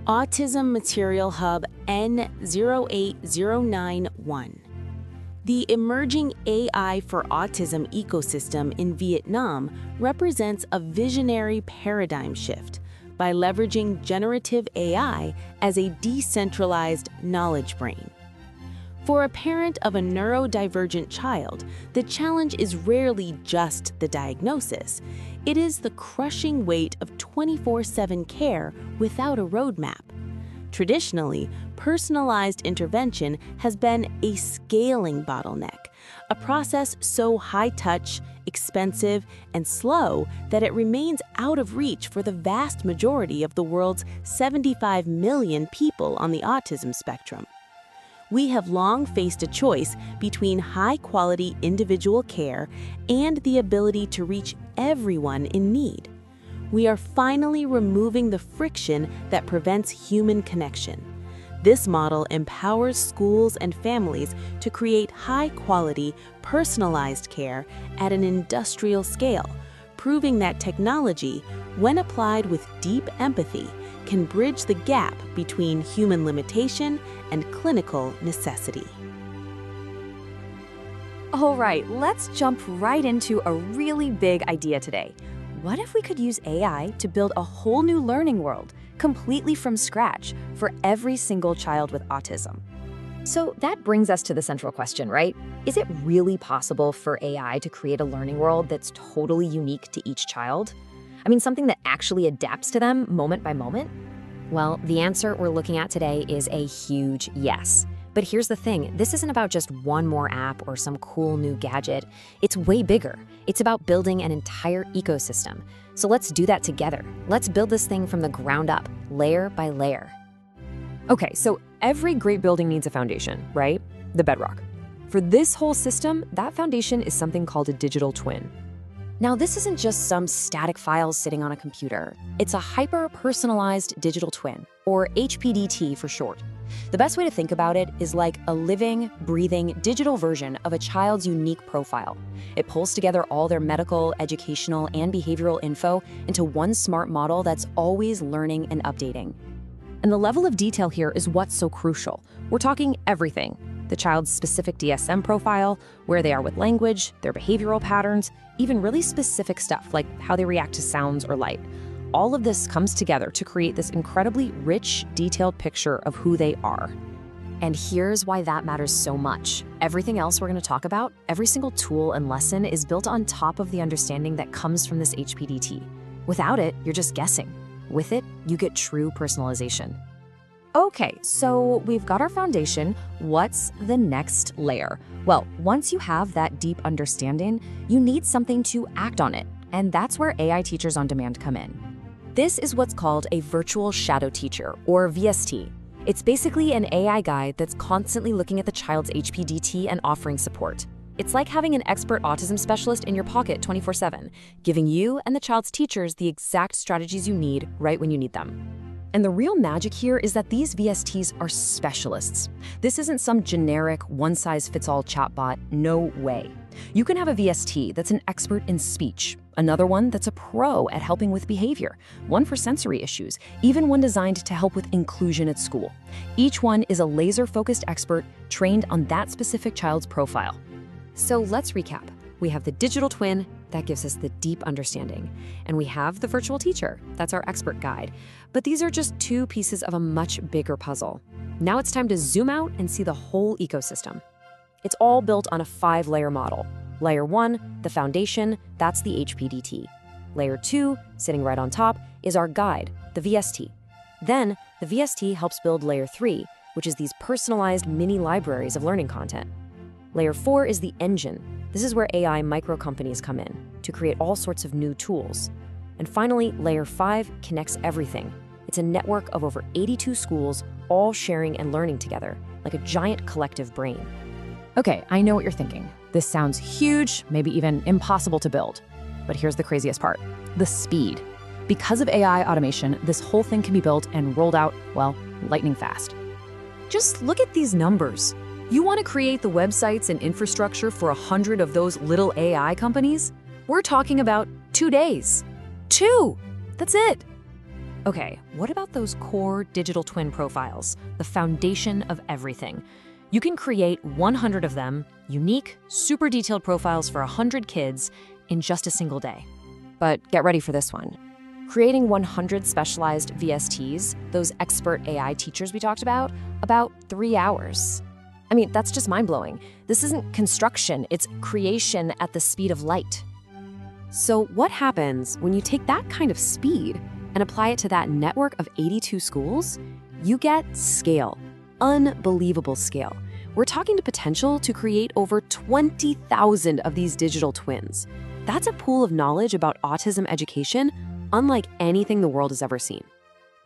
Autism Material Hub N08091. The emerging AI4Autism ecosystem in Vietnam represents a visionary paradigm shift by leveraging generative AI as a decentralized knowledge brain. For a parent of a neurodivergent child, the challenge is rarely just the diagnosis. It is the crushing weight of 24/7 care without a roadmap. Traditionally, personalized intervention has been a scaling bottleneck, a process so high-touch, expensive, and slow that it remains out of reach for the vast majority of the world's 75 million people on the autism spectrum. We have long faced a choice between high-quality individual care and the ability to reach everyone in need. We are finally removing the friction that prevents human connection. This model empowers schools and families to create high-quality, personalized care at an industrial scale, proving that technology, when applied with deep empathy, can bridge the gap between human limitation and clinical necessity. All right, let's jump right into a really big idea today. What if we could use AI to build a whole new learning world, completely from scratch, for every single child with autism? So that brings us to the central question, right? Is it really possible for AI to create a learning world that's totally unique to each child? I mean, something that actually adapts to them moment by moment? Well, the answer we're looking at today is a huge yes. But here's the thing, this isn't about just one more app or some cool new gadget. It's way bigger. It's about building an entire ecosystem. So let's do that together. Let's build this thing from the ground up, layer by layer. Okay, so every great building needs a foundation, right? The bedrock. For this whole system, that foundation is something called a digital twin. Now, this isn't just some static files sitting on a computer. It's a hyper-personalized digital twin, or HPDT for short. The best way to think about it is like a living, breathing digital version of a child's unique profile. It pulls together all their medical, educational, and behavioral info into one smart model that's always learning and updating. And the level of detail here is what's so crucial. We're talking everything. The child's specific DSM profile, where they are with language, their behavioral patterns, even really specific stuff like how they react to sounds or light. All of this comes together to create this incredibly rich, detailed picture of who they are. And here's why that matters so much. Everything else we're going to talk about, every single tool and lesson is built on top of the understanding that comes from this HPDT. Without it, you're just guessing. With it, you get true personalization. Okay, so we've got our foundation. What's the next layer? Well, once you have that deep understanding, you need something to act on it. And that's where AI Teachers on Demand come in. This is what's called a virtual shadow teacher, or VST. It's basically an AI guide that's constantly looking at the child's HPDT and offering support. It's like having an expert autism specialist in your pocket 24/7, giving you and the child's teachers the exact strategies you need right when you need them. And the real magic here is that these VSTs are specialists. This isn't some generic, one-size-fits-all chatbot, no way. You can have a VST that's an expert in speech, another one that's a pro at helping with behavior, one for sensory issues, even one designed to help with inclusion at school. Each one is a laser-focused expert trained on that specific child's profile. So let's recap. We have the digital twin, that gives us the deep understanding. And we have the virtual teacher, that's our expert guide. But these are just two pieces of a much bigger puzzle. Now it's time to zoom out and see the whole ecosystem. It's all built on a 5-layer model. Layer 1, the foundation, that's the HPDT. Layer 2, sitting right on top, is our guide, the VST. Then, the VST helps build Layer 3, which is these personalized mini libraries of learning content. Layer 4 is the engine. This is where AI micro companies come in to create all sorts of new tools. And finally, Layer 5 connects everything. It's a network of over 82 schools, all sharing and learning together, like a giant collective brain. Okay, I know what you're thinking. This sounds huge, maybe even impossible to build. But here's the craziest part, the speed. Because of AI automation, this whole thing can be built and rolled out, well, lightning fast. Just look at these numbers. You want to create the websites and infrastructure for 100 of those little AI companies? We're talking about 2 days. 2! That's it. Okay, what about those core digital twin profiles, the foundation of everything? You can create 100 of them, unique, super detailed profiles for 100 kids in just a single day. But get ready for this one. Creating 100 specialized VSTs, those expert AI teachers we talked about 3 hours. I mean, that's just mind-blowing. This isn't construction, it's creation at the speed of light. So what happens when you take that kind of speed and apply it to that network of 82 schools? You get scale, unbelievable scale. We're talking to potential to create over 20,000 of these digital twins. That's a pool of knowledge about autism education unlike anything the world has ever seen.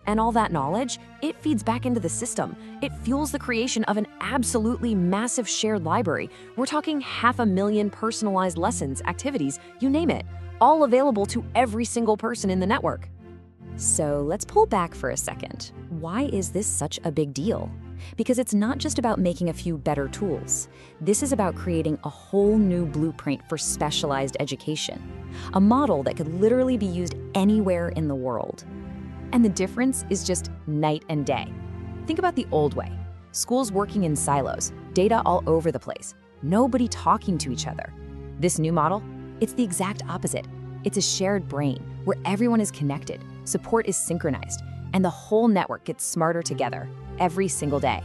And all that knowledge, it feeds back into the system. It fuels the creation of an absolutely massive shared library. We're talking 500,000 personalized lessons, activities, you name it, all available to every single person in the network. So let's pull back for a second. Why is this such a big deal? Because it's not just about making a few better tools. This is about creating a whole new blueprint for specialized education, a model that could literally be used anywhere in the world. And the difference is just night and day. Think about the old way. Schools working in silos, data all over the place, nobody talking to each other. This new model, it's the exact opposite. It's a shared brain where everyone is connected, support is synchronized, and the whole network gets smarter together every single day.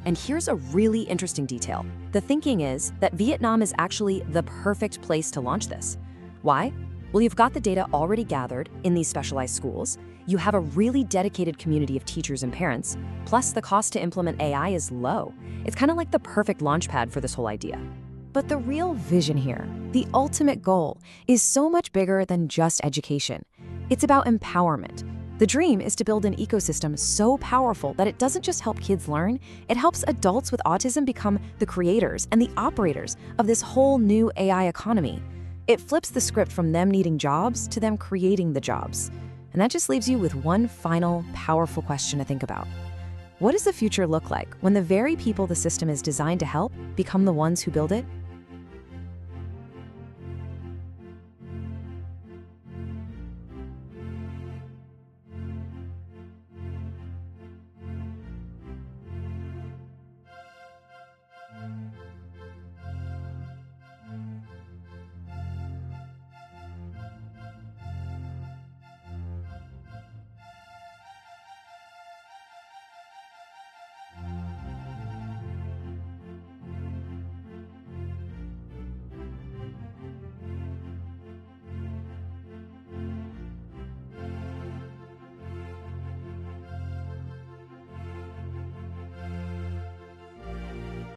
And here's a really interesting detail. The thinking is that Vietnam is actually the perfect place to launch this. Why? Well, you've got the data already gathered in these specialized schools. You have a really dedicated community of teachers and parents, plus the cost to implement AI is low. It's kind of like the perfect launchpad for this whole idea. But the real vision here, the ultimate goal, is so much bigger than just education. It's about empowerment. The dream is to build an ecosystem so powerful that it doesn't just help kids learn, it helps adults with autism become the creators and the operators of this whole new AI economy. It flips the script from them needing jobs to them creating the jobs. And that just leaves you with one final, powerful question to think about. What does the future look like when the very people the system is designed to help become the ones who build it?